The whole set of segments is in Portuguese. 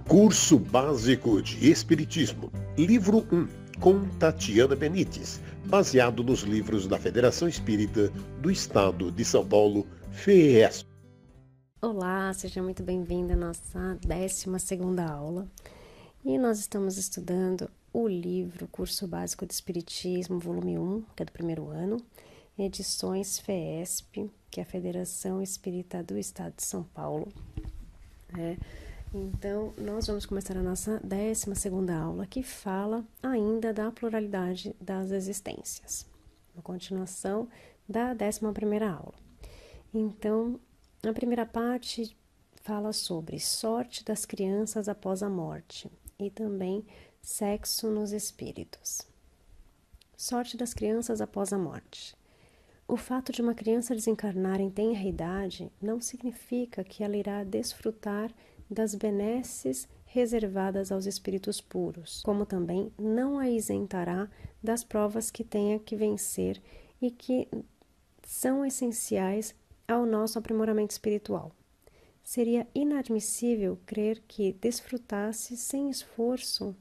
Curso Básico de Espiritismo, Livro 1, com Tatiana Benites, baseado nos livros da Federação Espírita do Estado de São Paulo, FES. Olá, seja muito bem-vindo à nossa 12ª aula. E nós estamos estudando o livro Curso Básico de Espiritismo, volume 1, que é do primeiro ano, edições FESP, que é a Federação Espírita do Estado de São Paulo. Então, nós vamos começar a nossa 12ª aula, que fala ainda da pluralidade das existências, a continuação da 11ª aula. Então, a primeira parte fala sobre sorte das crianças após a morte e também sexo nos espíritos. Sorte das crianças após a morte. O fato de uma criança desencarnar em tenra idade não significa que ela irá desfrutar das benesses reservadas aos espíritos puros, como também não a isentará das provas que tenha que vencer e que são essenciais ao nosso aprimoramento espiritual. Seria inadmissível crer que desfrutasse sem esforço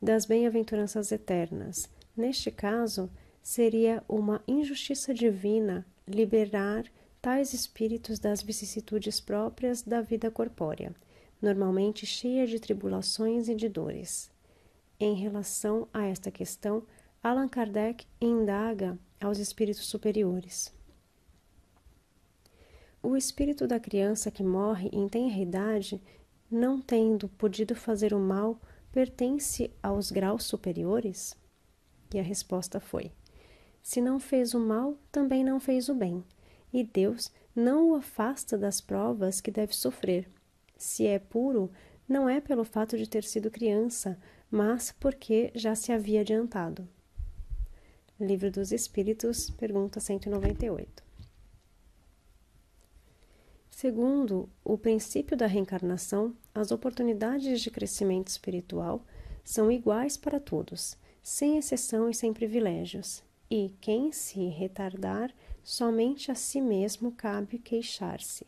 das bem-aventuranças eternas. Neste caso, seria uma injustiça divina liberar tais espíritos das vicissitudes próprias da vida corpórea, normalmente cheia de tribulações e de dores. Em relação a esta questão, Allan Kardec indaga aos espíritos superiores. O espírito da criança que morre em tenra idade, não tendo podido fazer o mal, pertence aos graus superiores? E a resposta foi: se não fez o mal, também não fez o bem, e Deus não o afasta das provas que deve sofrer. Se é puro, não é pelo fato de ter sido criança, mas porque já se havia adiantado. Livro dos Espíritos, pergunta 198. Segundo o princípio da reencarnação, as oportunidades de crescimento espiritual são iguais para todos, sem exceção e sem privilégios, e quem se retardar, somente a si mesmo cabe queixar-se.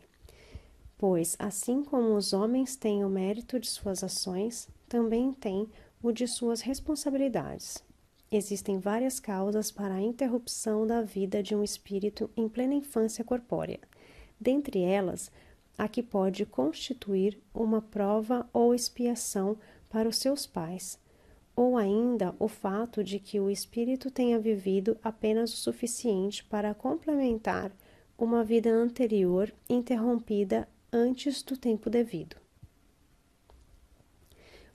Pois, assim como os homens têm o mérito de suas ações, também têm o de suas responsabilidades. Existem várias causas para a interrupção da vida de um espírito em plena infância corpórea. Dentre elas, a que pode constituir uma prova ou expiação para os seus pais, ou ainda o fato de que o espírito tenha vivido apenas o suficiente para complementar uma vida anterior interrompida antes do tempo devido.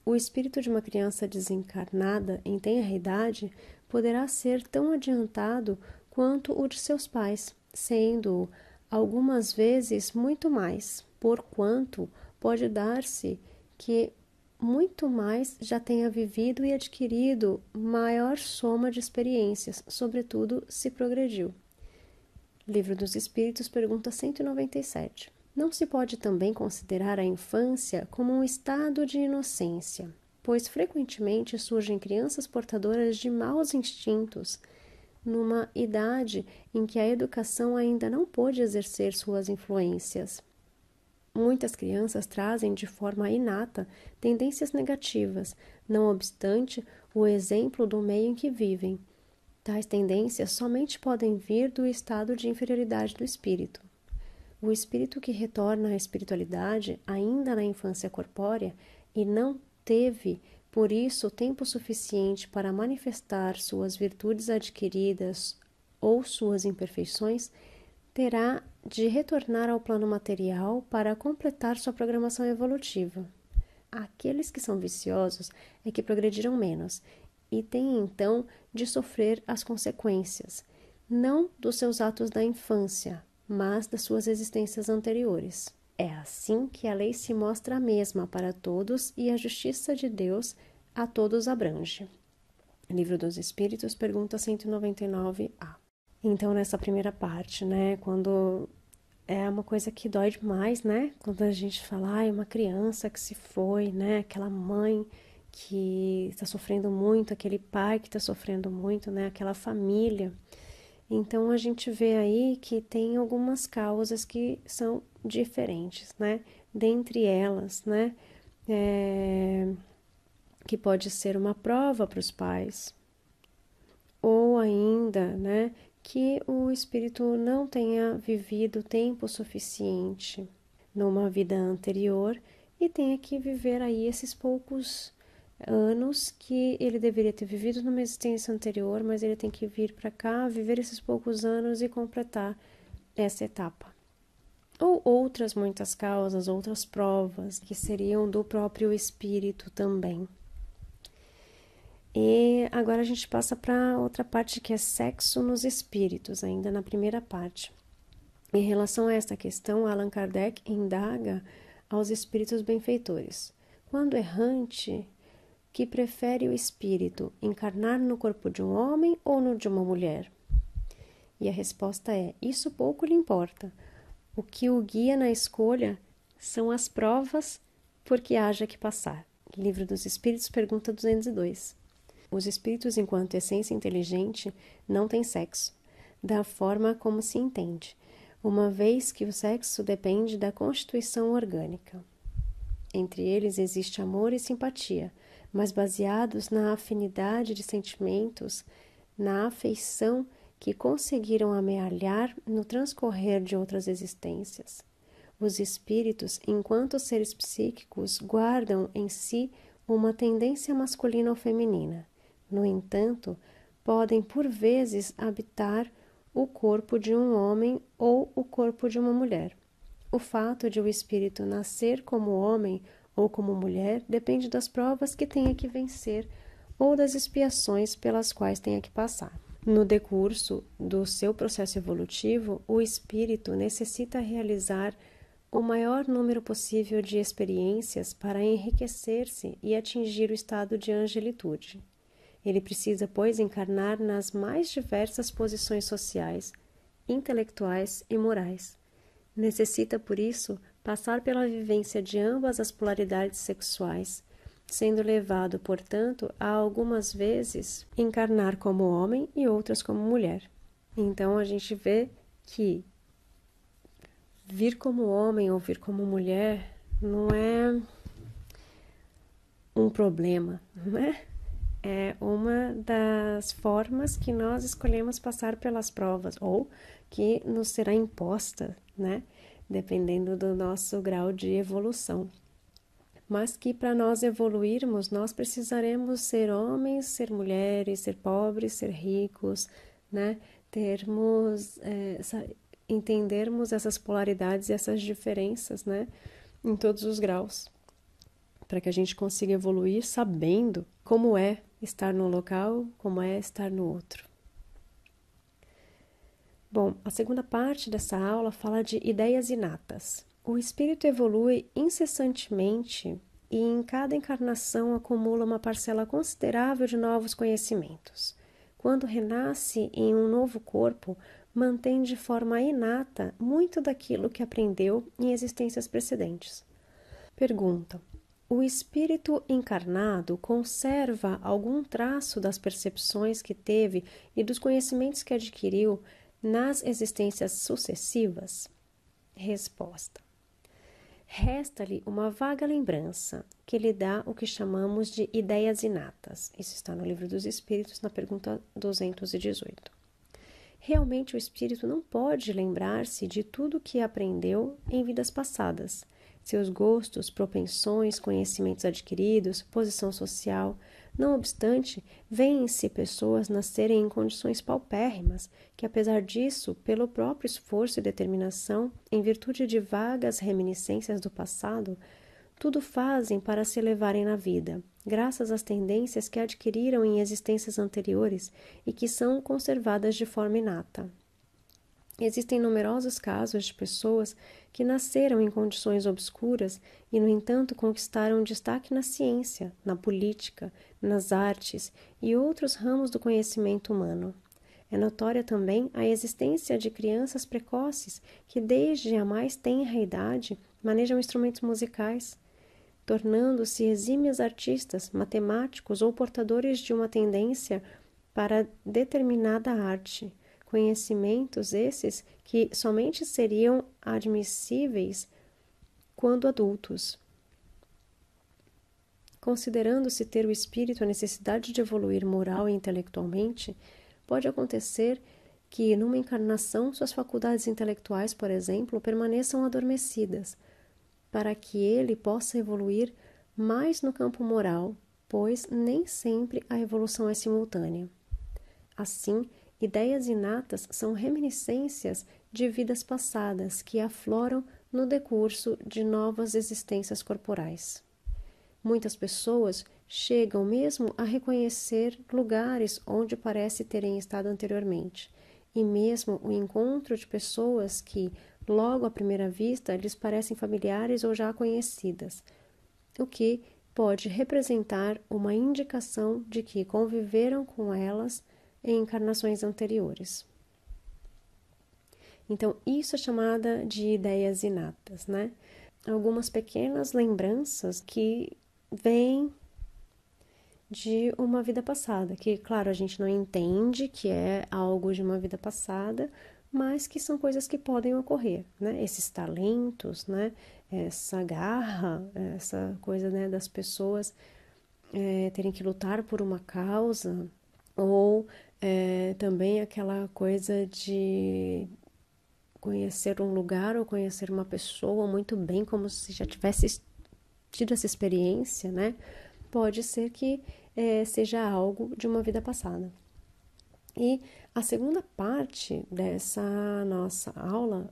O espírito de uma criança desencarnada em tenra idade poderá ser tão adiantado quanto o de seus pais, sendo algumas vezes muito mais, porquanto pode dar-se que muito mais já tenha vivido e adquirido maior soma de experiências, sobretudo se progrediu. Livro dos Espíritos, pergunta 197. Não se pode também considerar a infância como um estado de inocência, pois frequentemente surgem crianças portadoras de maus instintos, numa idade em que a educação ainda não pôde exercer suas influências. Muitas crianças trazem de forma inata tendências negativas, não obstante o exemplo do meio em que vivem. Tais tendências somente podem vir do estado de inferioridade do espírito. O espírito que retorna à espiritualidade ainda na infância corpórea e não teve, por isso, tempo suficiente para manifestar suas virtudes adquiridas ou suas imperfeições, terá de retornar ao plano material para completar sua programação evolutiva. Aqueles que são viciosos é que progrediram menos e têm então de sofrer as consequências, não dos seus atos da infância, mas das suas existências anteriores. É assim que a lei se mostra a mesma para todos e a justiça de Deus a todos abrange. Livro dos Espíritos, pergunta 199a. Então, nessa primeira parte, quando é uma coisa que dói demais, quando a gente fala, uma criança que se foi, aquela mãe que está sofrendo muito, aquele pai que está sofrendo muito, aquela família. Então, a gente vê aí que tem algumas causas que são diferentes, dentre elas, que pode ser uma prova para os pais, ou ainda, né, que o espírito não tenha vivido tempo suficiente numa vida anterior e tenha que viver aí esses poucos anos que ele deveria ter vivido numa existência anterior, mas ele tem que vir para cá, viver esses poucos anos e completar essa etapa. Ou outras muitas causas, outras provas que seriam do próprio espírito também. E agora a gente passa para outra parte que é sexo nos espíritos, ainda na primeira parte. Em relação a esta questão, Allan Kardec indaga aos espíritos benfeitores. Quando errante, que prefere o espírito encarnar no corpo de um homem ou no de uma mulher? E a resposta é: isso pouco lhe importa. O que o guia na escolha são as provas por que haja que passar. Livro dos Espíritos, pergunta 202. Os espíritos, enquanto essência inteligente, não têm sexo, da forma como se entende, uma vez que o sexo depende da constituição orgânica. Entre eles existe amor e simpatia, mas baseados na afinidade de sentimentos, na afeição que conseguiram amealhar no transcorrer de outras existências. Os espíritos, enquanto seres psíquicos, guardam em si uma tendência masculina ou feminina. No entanto, podem por vezes habitar o corpo de um homem ou o corpo de uma mulher. O fato de o espírito nascer como homem ou como mulher depende das provas que tenha que vencer ou das expiações pelas quais tenha que passar. No decurso do seu processo evolutivo, o espírito necessita realizar o maior número possível de experiências para enriquecer-se e atingir o estado de angelitude. Ele precisa, pois, encarnar nas mais diversas posições sociais, intelectuais e morais. Necessita, por isso, passar pela vivência de ambas as polaridades sexuais, sendo levado, portanto, a algumas vezes encarnar como homem e outras como mulher. Então a gente vê que vir como homem ou vir como mulher não é um problema, né? É uma das formas que nós escolhemos passar pelas provas ou que nos será imposta, né? Dependendo do nosso grau de evolução. Mas que para nós evoluirmos, nós precisaremos ser homens, ser mulheres, ser pobres, ser ricos, né? Entendermos essas polaridades e essas diferenças, né? Em todos os graus, para que a gente consiga evoluir sabendo como é estar num local, como é estar no outro. Bom, a segunda parte dessa aula fala de ideias inatas. O espírito evolui incessantemente e em cada encarnação acumula uma parcela considerável de novos conhecimentos. Quando renasce em um novo corpo, mantém de forma inata muito daquilo que aprendeu em existências precedentes. Pergunta: o espírito encarnado conserva algum traço das percepções que teve e dos conhecimentos que adquiriu nas existências sucessivas? Resposta: resta-lhe uma vaga lembrança, que lhe dá o que chamamos de ideias inatas. Isso está no Livro dos Espíritos, na pergunta 218. Realmente o espírito não pode lembrar-se de tudo o que aprendeu em vidas passadas. Seus gostos, propensões, conhecimentos adquiridos, posição social. Não obstante, vêem-se pessoas nascerem em condições paupérrimas, que apesar disso, pelo próprio esforço e determinação, em virtude de vagas reminiscências do passado, tudo fazem para se elevarem na vida, graças às tendências que adquiriram em existências anteriores e que são conservadas de forma inata. Existem numerosos casos de pessoas que nasceram em condições obscuras e, no entanto, conquistaram destaque na ciência, na política, nas artes e outros ramos do conhecimento humano. É notória também a existência de crianças precoces que, desde a mais tenra idade, manejam instrumentos musicais, tornando-se exímios artistas, matemáticos ou portadores de uma tendência para determinada arte. Conhecimentos esses que somente seriam admissíveis quando adultos. Considerando-se ter o espírito a necessidade de evoluir moral e intelectualmente, pode acontecer que, numa encarnação, suas faculdades intelectuais, por exemplo, permaneçam adormecidas, para que ele possa evoluir mais no campo moral, pois nem sempre a evolução é simultânea. Assim, ideias inatas são reminiscências de vidas passadas que afloram no decurso de novas existências corporais. Muitas pessoas chegam mesmo a reconhecer lugares onde parece terem estado anteriormente, e mesmo o encontro de pessoas que, logo à primeira vista, lhes parecem familiares ou já conhecidas, o que pode representar uma indicação de que conviveram com elas em encarnações anteriores. Então, isso é chamada de ideias inatas, né? Algumas pequenas lembranças que vêm de uma vida passada, que, claro, a gente não entende que é algo de uma vida passada, mas que são coisas que podem ocorrer, né? Esses talentos, né? Essa garra, essa coisa, né, das pessoas terem que lutar por uma causa, ou também aquela coisa de conhecer um lugar ou conhecer uma pessoa muito bem, como se já tivesse tido essa experiência, né? Pode ser que seja algo de uma vida passada. E a segunda parte dessa nossa aula,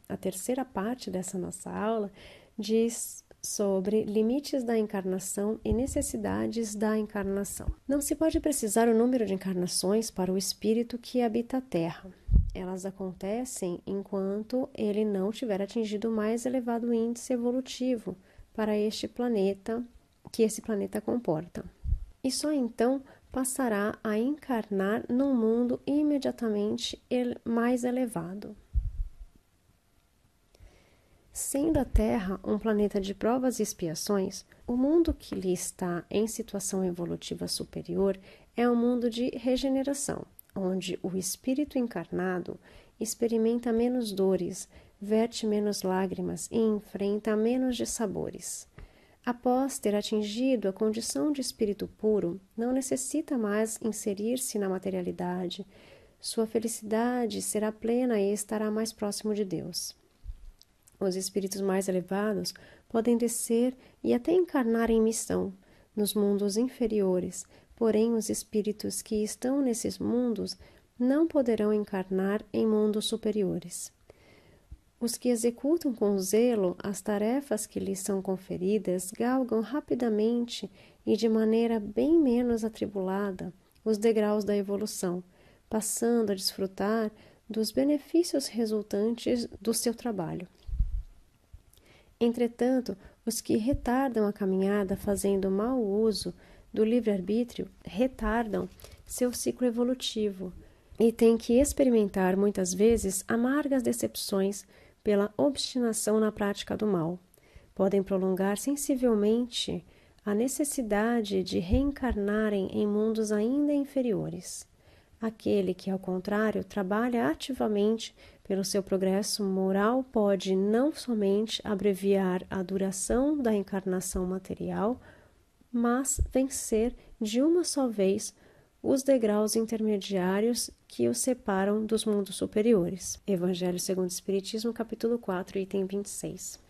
a terceira parte dessa nossa aula diz sobre limites da encarnação e necessidades da encarnação. Não se pode precisar o número de encarnações para o espírito que habita a Terra. Elas acontecem enquanto ele não tiver atingido o mais elevado índice evolutivo para este planeta que esse planeta comporta. E só então passará a encarnar num mundo imediatamente mais elevado. Sendo a Terra um planeta de provas e expiações, o mundo que lhe está em situação evolutiva superior é um mundo de regeneração, onde o espírito encarnado experimenta menos dores, verte menos lágrimas e enfrenta menos dissabores. Após ter atingido a condição de espírito puro, não necessita mais inserir-se na materialidade. Sua felicidade será plena e estará mais próximo de Deus. Os espíritos mais elevados podem descer e até encarnar em missão nos mundos inferiores, porém os espíritos que estão nesses mundos não poderão encarnar em mundos superiores. Os que executam com zelo as tarefas que lhes são conferidas galgam rapidamente e de maneira bem menos atribulada os degraus da evolução, passando a desfrutar dos benefícios resultantes do seu trabalho. Entretanto, os que retardam a caminhada fazendo mau uso do livre-arbítrio retardam seu ciclo evolutivo e têm que experimentar muitas vezes amargas decepções pela obstinação na prática do mal. Podem prolongar sensivelmente a necessidade de reencarnarem em mundos ainda inferiores. Aquele que, ao contrário, trabalha ativamente pelo seu progresso moral pode não somente abreviar a duração da encarnação material, mas vencer de uma só vez os degraus intermediários que os separam dos mundos superiores. Evangelho segundo o Espiritismo, capítulo 4, item 26.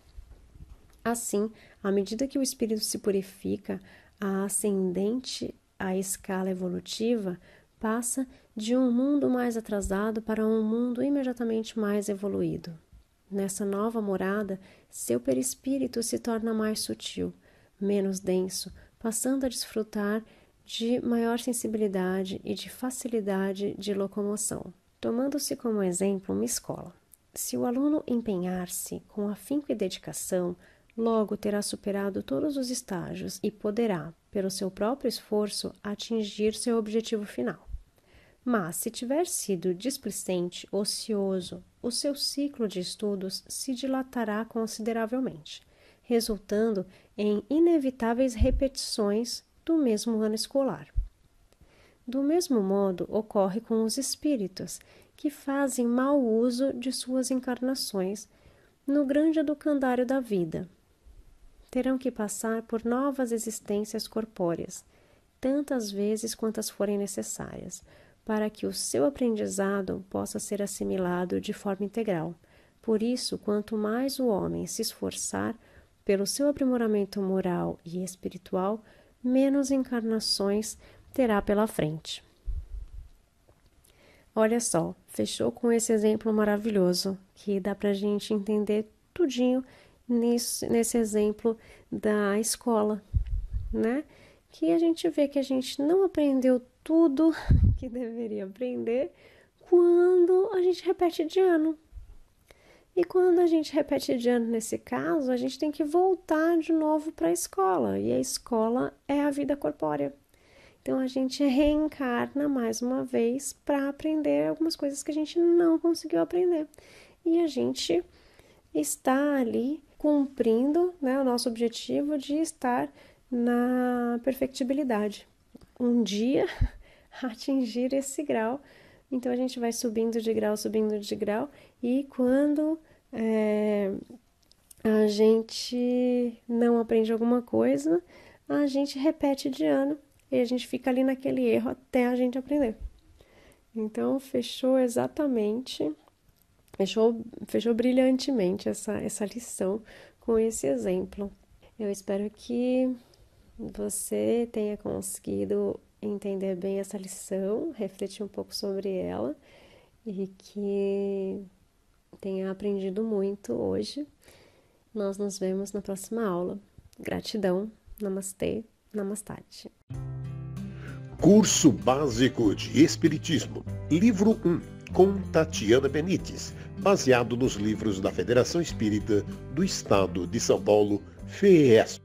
Assim, à medida que o espírito se purifica, a ascendente à escala evolutiva passa de um mundo mais atrasado para um mundo imediatamente mais evoluído. Nessa nova morada, seu perispírito se torna mais sutil, menos denso, passando a desfrutar de maior sensibilidade e de facilidade de locomoção. Tomando-se como exemplo uma escola. Se o aluno empenhar-se com afinco e dedicação, logo terá superado todos os estágios e poderá, pelo seu próprio esforço, atingir seu objetivo final. Mas, se tiver sido displicente, ocioso, o seu ciclo de estudos se dilatará consideravelmente, resultando em inevitáveis repetições do mesmo ano escolar. Do mesmo modo, ocorre com os espíritos, que fazem mau uso de suas encarnações no grande educandário da vida. terão que passar por novas existências corpóreas, tantas vezes quantas forem necessárias, para que o seu aprendizado possa ser assimilado de forma integral. Por isso, quanto mais o homem se esforçar pelo seu aprimoramento moral e espiritual, menos encarnações terá pela frente. Olha só, fechou com esse exemplo maravilhoso, que dá pra gente entender tudinho nesse exemplo da escola, né? Que a gente vê que a gente não aprendeu tudo que deveria aprender quando a gente repete de ano. E quando a gente repete de ano nesse caso, a gente tem que voltar de novo para a escola. E a escola é a vida corpórea. Então a gente reencarna mais uma vez para aprender algumas coisas que a gente não conseguiu aprender. E a gente está ali cumprindo, né, o nosso objetivo de estar na perfectibilidade. Um dia atingir esse grau. Então a gente vai subindo de grau, e quando a gente não aprende alguma coisa, a gente repete de ano e a gente fica ali naquele erro até a gente aprender. Então fechou exatamente, fechou brilhantemente essa lição com esse exemplo. Eu espero que você tenha conseguido entender bem essa lição, refletir um pouco sobre ela e que tenha aprendido muito hoje. Nós nos vemos na próxima aula. Gratidão. Namastê. Namastate. Curso Básico de Espiritismo, Livro 1, com Tatiana Benites, baseado nos livros da Federação Espírita do Estado de São Paulo, FEESP.